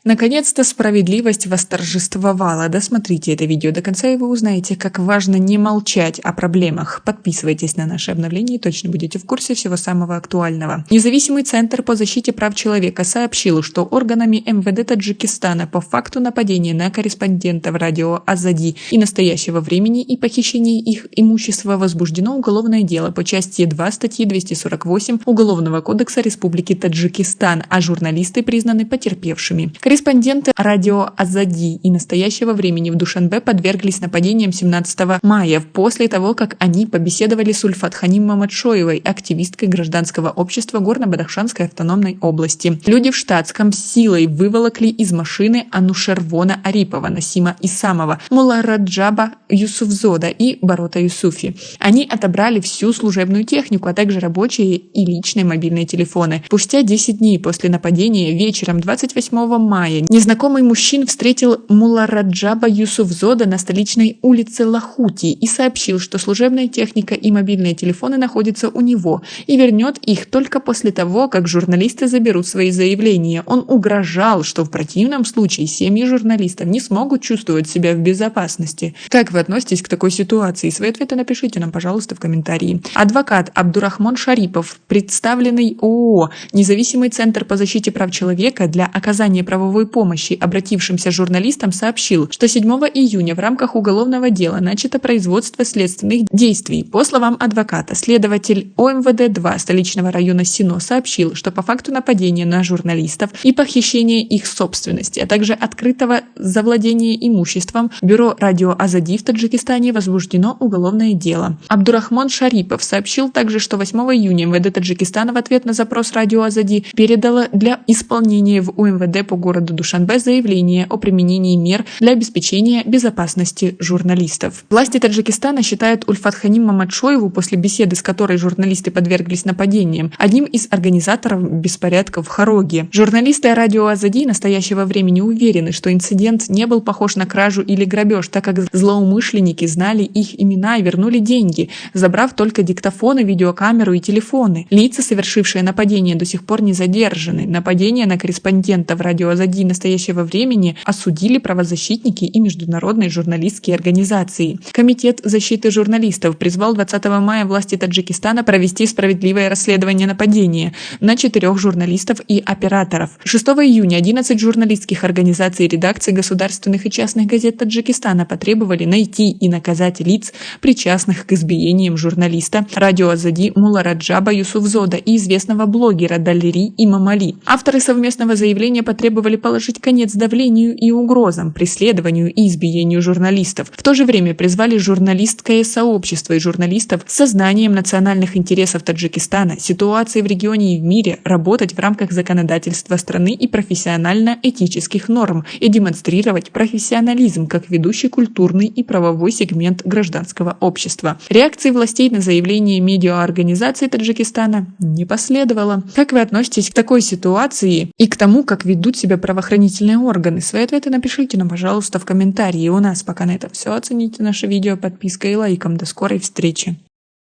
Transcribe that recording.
Наконец-то справедливость восторжествовала. Досмотрите это видео до конца, и вы узнаете, как важно не молчать о проблемах. Подписывайтесь на наши обновления и точно будете в курсе всего самого актуального. Независимый центр по защите прав человека сообщил, что органами МВД Таджикистана по факту нападения на корреспондентов радио Азади и настоящего времени и похищения их имущества возбуждено уголовное дело по части 2 статьи 248 Уголовного кодекса Республики Таджикистан, а журналисты признаны потерпевшими. Корреспонденты радио Азади и настоящего времени в Душанбе подверглись нападениям 17 мая, после того, как они побеседовали с Ульфатханим Маматшоевой, активисткой гражданского общества Горно-Бадахшанской автономной области. Люди в штатском силой выволокли из машины Анушервона Арипова, Насима Исамова, Мулараджаба Юсуфзода и Барота Юсуфи. Они отобрали всю служебную технику, а также рабочие и личные мобильные телефоны. Спустя 10 дней после нападения вечером 28 мая незнакомый мужчина встретил Мулараджаба Юсуфзода на столичной улице Лахути и сообщил, что служебная техника и мобильные телефоны находятся у него и вернет их только после того, как журналисты заберут свои заявления. Он угрожал, что в противном случае семьи журналистов не смогут чувствовать себя в безопасности. Как вы относитесь к такой ситуации? Свои ответы напишите нам, пожалуйста, в комментарии. Адвокат Абдурахман Шарипов, представленный ООО «Независимый центр по защите прав человека» для оказания правовой помощи обратившимся журналистам, сообщил, что 7 июня в рамках уголовного дела начато производство следственных действий. По словам адвоката, следователь ОМВД-2 столичного района Сино сообщил, что по факту нападения на журналистов и похищения их собственности, а также открытого завладения имуществом бюро радио Азади в Таджикистане возбуждено уголовное дело. Абдурахман Шарипов сообщил также, что 8 июня МВД Таджикистана в ответ на запрос радио Азади передало для исполнения в УМВД по городу Душанбе заявление о применении мер для обеспечения безопасности журналистов. Власти Таджикистана считают Ульфатханим Маматшоеву, после беседы с которой журналисты подверглись нападениям, одним из организаторов беспорядков в Хароге. Журналисты радио Азади настоящего времени уверены, что инцидент не был похож на кражу или грабеж, так как злоумышленники знали их имена и вернули деньги, забрав только диктофоны, видеокамеру и телефоны. Лица, совершившие нападение, до сих пор не задержаны. Нападение на корреспондентов радио Азади настоящего времени осудили правозащитники и международные журналистские организации. Комитет защиты журналистов призвал 20 мая власти Таджикистана провести справедливое расследование нападения на 4 журналистов и операторов. 6 июня 11 журналистских организаций и редакций государственных и частных газет Таджикистана потребовали найти и наказать лиц, причастных к избиениям журналиста радио Азади Мулараджаба Юсуфзода и известного блогера Далири Имамали. Авторы совместного заявления потребовали положить конец давлению и угрозам, преследованию и избиению журналистов. В то же время призвали журналистское сообщество и журналистов с сознанием национальных интересов Таджикистана, ситуации в регионе и в мире работать в рамках законодательства страны и профессионально-этических норм и демонстрировать профессионализм как ведущий культурный и правовой сегмент гражданского общества. Реакции властей на заявление медиаорганизации Таджикистана не последовало. Как вы относитесь к такой ситуации и к тому, как ведут себя правоохранительные органы? Свои ответы напишите нам, пожалуйста, в комментарии. У нас пока на этом все. Оцените наше видео подпиской и лайком. До скорой встречи.